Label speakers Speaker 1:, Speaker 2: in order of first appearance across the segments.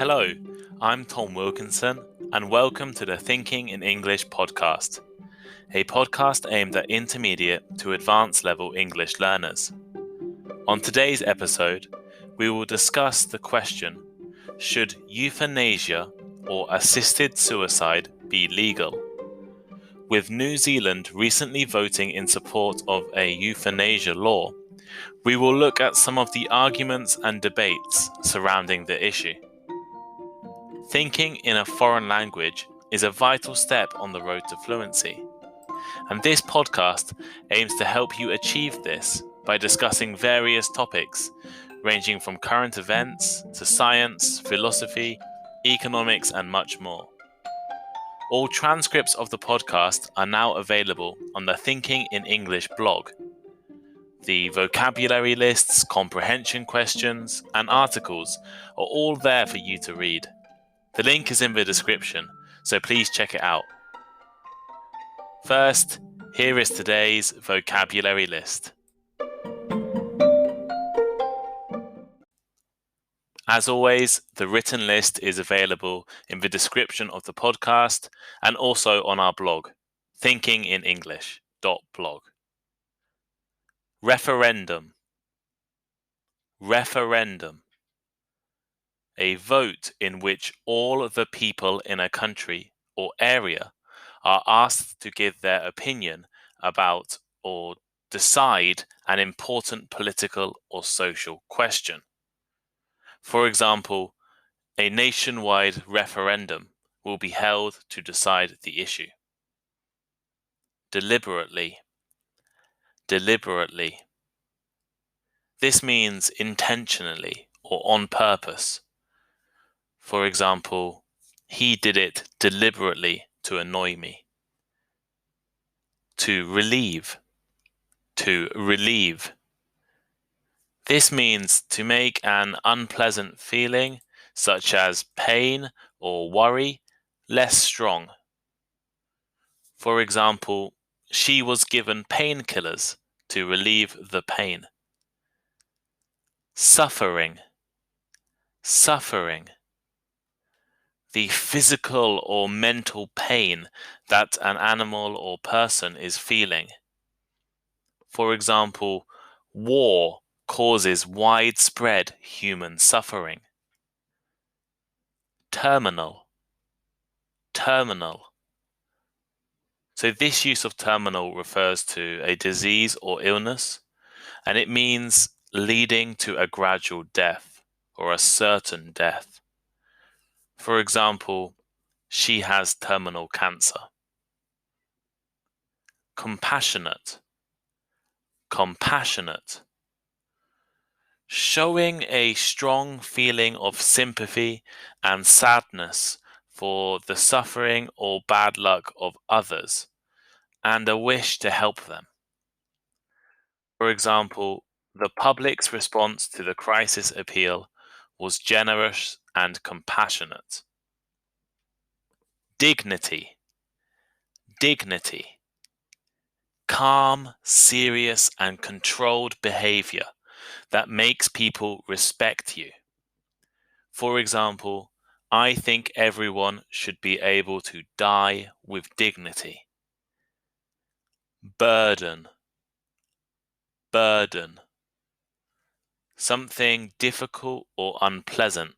Speaker 1: Hello, I'm Tom Wilkinson, and welcome to the Thinking in English podcast, a podcast aimed at intermediate to advanced level English learners. On today's episode, we will discuss the question, should euthanasia or assisted suicide be legal? With New Zealand recently voting in support of a euthanasia law, we will look at some of the arguments and debates surrounding the issue. Thinking in a foreign language is a vital step on the road to fluency, and this podcast aims to help you achieve this by discussing various topics ranging from current events to science, philosophy, economics, and much more. All transcripts of the podcast are now available on the Thinking in English blog. The vocabulary lists, comprehension questions, and articles are all there for you to read. The link is in the description, so please check it out. First, here is today's vocabulary list. As always, the written list is available in the description of the podcast and also on our blog, thinkinginenglish.blog. Referendum. Referendum. A vote in which all the people in a country or area are asked to give their opinion about or decide an important political or social question. For example, a nationwide referendum will be held to decide the issue. Deliberately. Deliberately. This means intentionally or on purpose. For example, he did it deliberately to annoy me. To relieve. To relieve. This means to make an unpleasant feeling, such as pain or worry, less strong. For example, she was given painkillers to relieve the pain. Suffering. Suffering. The physical or mental pain that an animal or person is feeling. For example, war causes widespread human suffering. Terminal. Terminal. So this use of terminal refers to a disease or illness, and it means leading to a gradual death or a certain death. For example, she has terminal cancer. Compassionate. Compassionate. Showing a strong feeling of sympathy and sadness for the suffering or bad luck of others, and a wish to help them. For example, the public's response to the crisis appeal was generous and compassionate. Dignity. Dignity. Calm, serious, and controlled behavior that makes people respect you. For example, I think everyone should be able to die with dignity. Burden. Burden. Something difficult or unpleasant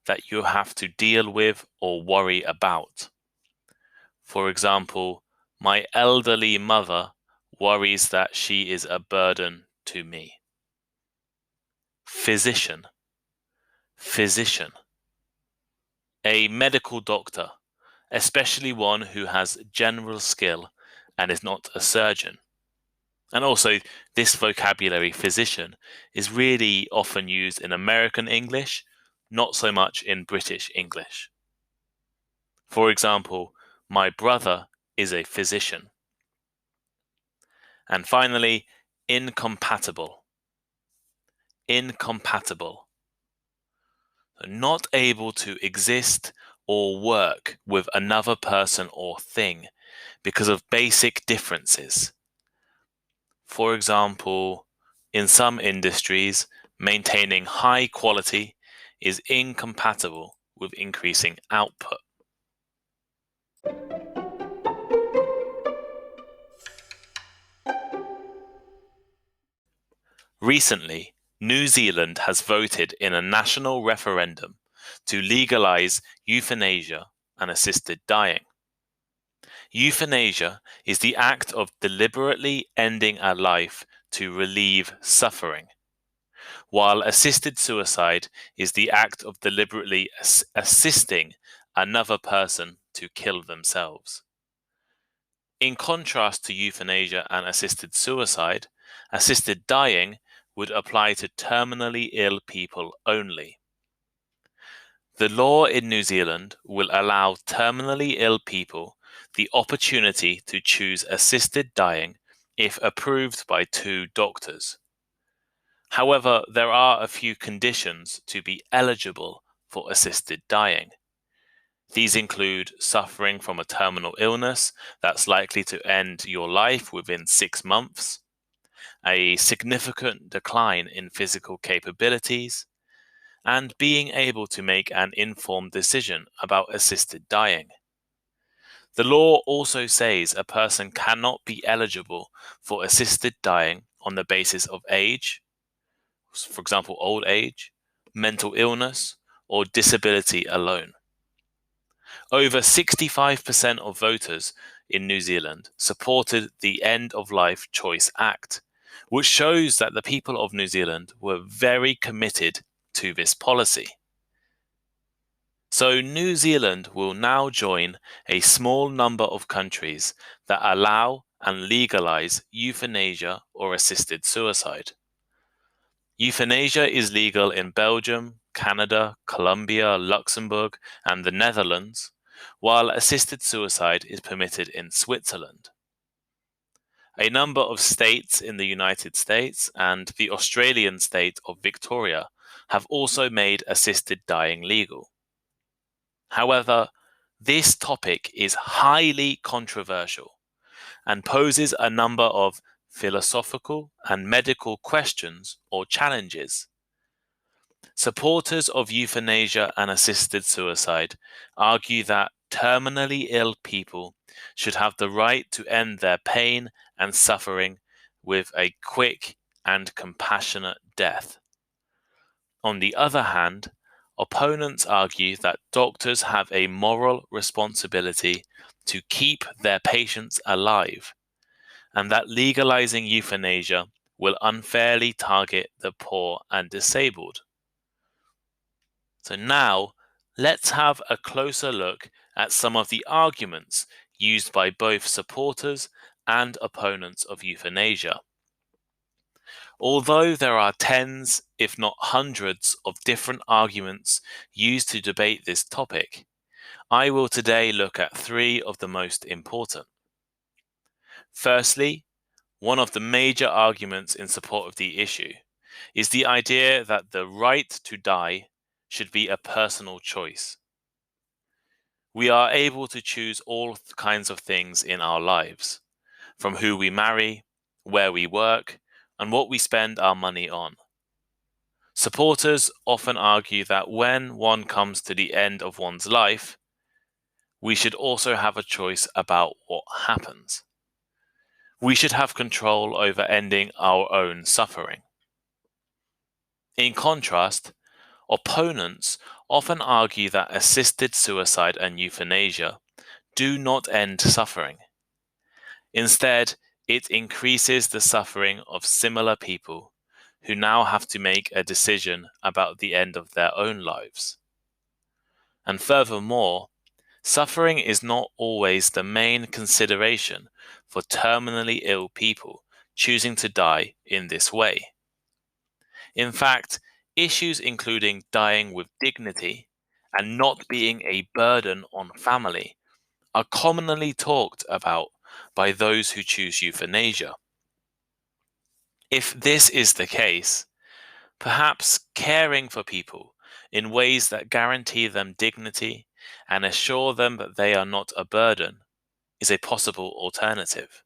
Speaker 1: that you have to deal with or worry about. For example, my elderly mother worries that she is a burden to me. Physician. Physician. A medical doctor, especially one who has general skill and is not a surgeon. And also, this vocabulary, physician, is really often used in American English, not so much in British English. For example, my brother is a physician. And finally, incompatible. Incompatible. Not able to exist or work with another person or thing because of basic differences. For example, in some industries, maintaining high quality is incompatible with increasing output. Recently, New Zealand has voted in a national referendum to legalize euthanasia and assisted dying. Euthanasia is the act of deliberately ending a life to relieve suffering, while assisted suicide is the act of deliberately assisting another person to kill themselves. In contrast to euthanasia and assisted suicide, assisted dying would apply to terminally ill people only. The law in New Zealand will allow terminally ill people the opportunity to choose assisted dying if approved by 2 doctors. However, there are a few conditions to be eligible for assisted dying. These include suffering from a terminal illness that's likely to end your life within 6 months, a significant decline in physical capabilities, and being able to make an informed decision about assisted dying. The law also says a person cannot be eligible for assisted dying on the basis of age, for example, old age, mental illness, or disability alone. Over 65% of voters in New Zealand supported the End of Life Choice Act, which shows that the people of New Zealand were very committed to this policy. So New Zealand will now join a small number of countries that allow and legalize euthanasia or assisted suicide. Euthanasia is legal in Belgium, Canada, Colombia, Luxembourg, and the Netherlands, while assisted suicide is permitted in Switzerland. A number of states in the United States and the Australian state of Victoria have also made assisted dying legal. However, this topic is highly controversial and poses a number of philosophical and medical questions or challenges. Supporters of euthanasia and assisted suicide argue that terminally ill people should have the right to end their pain and suffering with a quick and compassionate death. On the other hand, opponents argue that doctors have a moral responsibility to keep their patients alive, and that legalizing euthanasia will unfairly target the poor and disabled. So now, let's have a closer look at some of the arguments used by both supporters and opponents of euthanasia. Although there are tens, if not hundreds, of different arguments used to debate this topic, I will today look at 3 of the most important. Firstly, one of the major arguments in support of the issue is the idea that the right to die should be a personal choice. We are able to choose all kinds of things in our lives, from who we marry, where we work, and what we spend our money on. Supporters often argue that when one comes to the end of one's life, we should also have a choice about what happens. We should have control over ending our own suffering. In contrast, opponents often argue that assisted suicide and euthanasia do not end suffering. Instead, it increases the suffering of similar people who now have to make a decision about the end of their own lives. And furthermore, suffering is not always the main consideration for terminally ill people choosing to die in this way. In fact, issues including dying with dignity and not being a burden on family are commonly talked about by those who choose euthanasia. If this is the case, perhaps caring for people in ways that guarantee them dignity and assure them that they are not a burden is a possible alternative.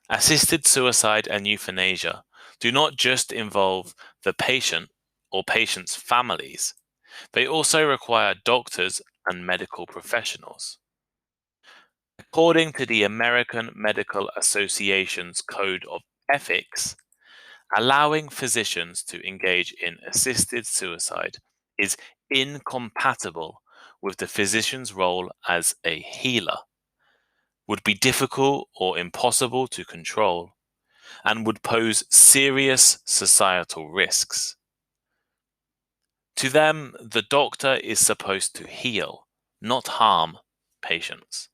Speaker 1: Assisted suicide and euthanasia do not just involve the patient or patient's families, They also require doctors and medical professionals. According to the American Medical Association's Code of Ethics, allowing physicians to engage in assisted suicide is incompatible with the physician's role as a healer, would be difficult or impossible to control, and would pose serious societal risks. To them, the doctor is supposed to heal, not harm, patients,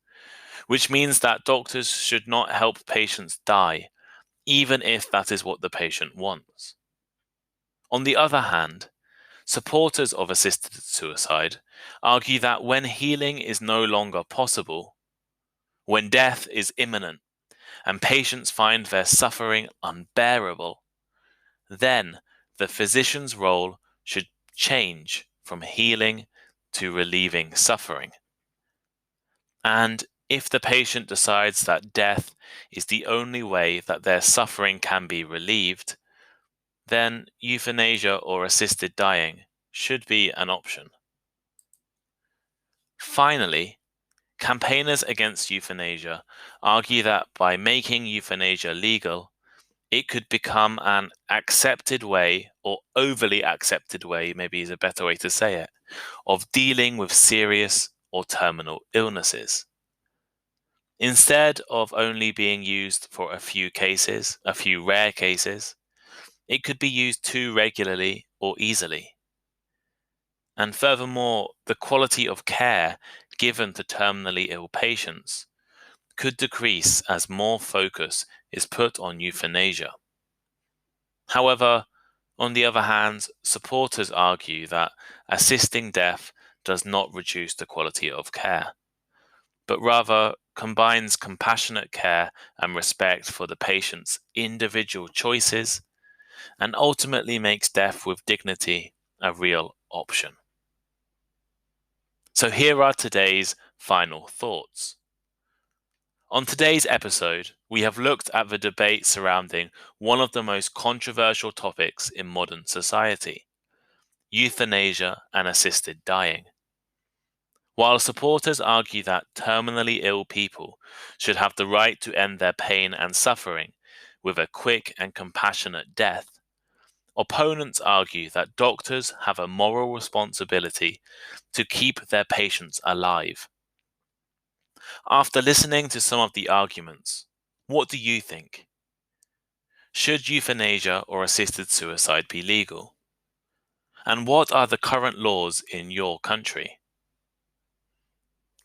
Speaker 1: which means that doctors should not help patients die, even if that is what the patient wants. On the other hand, supporters of assisted suicide argue that when healing is no longer possible, when death is imminent, and patients find their suffering unbearable, then the physician's role should change from healing to relieving suffering. And if the patient decides that death is the only way that their suffering can be relieved, then euthanasia or assisted dying should be an option. Finally, campaigners against euthanasia argue that by making euthanasia legal, it could become an accepted way, or overly accepted way, maybe is a better way to say it, of dealing with serious or terminal illnesses. Instead of only being used for a few rare cases, it could be used too regularly or easily. And furthermore, the quality of care given to terminally ill patients could decrease as more focus is put on euthanasia. However, on the other hand, supporters argue that assisting death does not reduce the quality of care, but rather combines compassionate care and respect for the patient's individual choices, and ultimately makes death with dignity a real option. So here are today's final thoughts. On today's episode, we have looked at the debate surrounding one of the most controversial topics in modern society, euthanasia and assisted dying. While supporters argue that terminally ill people should have the right to end their pain and suffering with a quick and compassionate death, opponents argue that doctors have a moral responsibility to keep their patients alive. After listening to some of the arguments, what do you think? Should euthanasia or assisted suicide be legal? And what are the current laws in your country?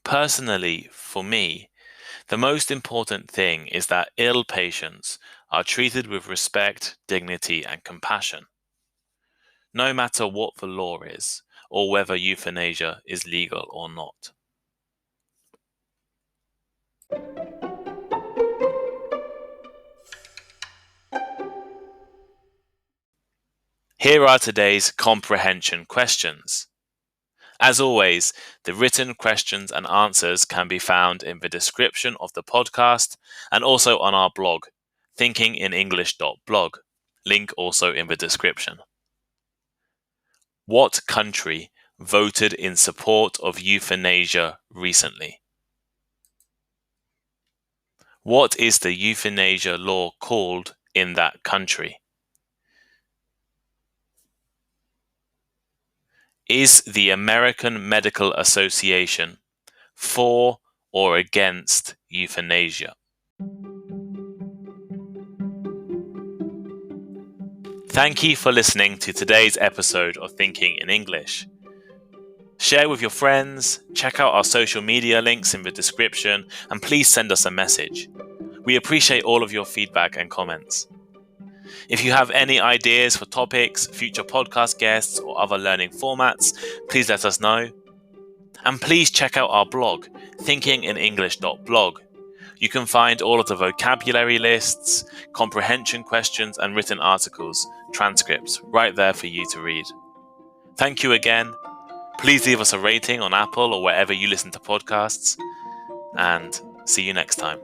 Speaker 1: Personally, for me, the most important thing is that ill patients are treated with respect, dignity, and compassion, no matter what the law is, or whether euthanasia is legal or not. Here are today's comprehension questions. As always, the written questions and answers can be found in the description of the podcast and also on our blog, thinkinginenglish.blog. Link also in the description. What country voted in support of euthanasia recently? What is the euthanasia law called in that country? Is the American Medical Association for or against euthanasia? Thank you for listening to today's episode of Thinking in English. Share with your friends, check out our social media links in the description, and please send us a message. We appreciate all of your feedback and comments. If you have any ideas for topics, future podcast guests, or other learning formats, please let us know. And please check out our blog, thinkinginenglish.blog. You can find all of the vocabulary lists, comprehension questions, and written articles, transcripts, right there for you to read. Thank you again. Please leave us a rating on Apple or wherever you listen to podcasts, and see you next time.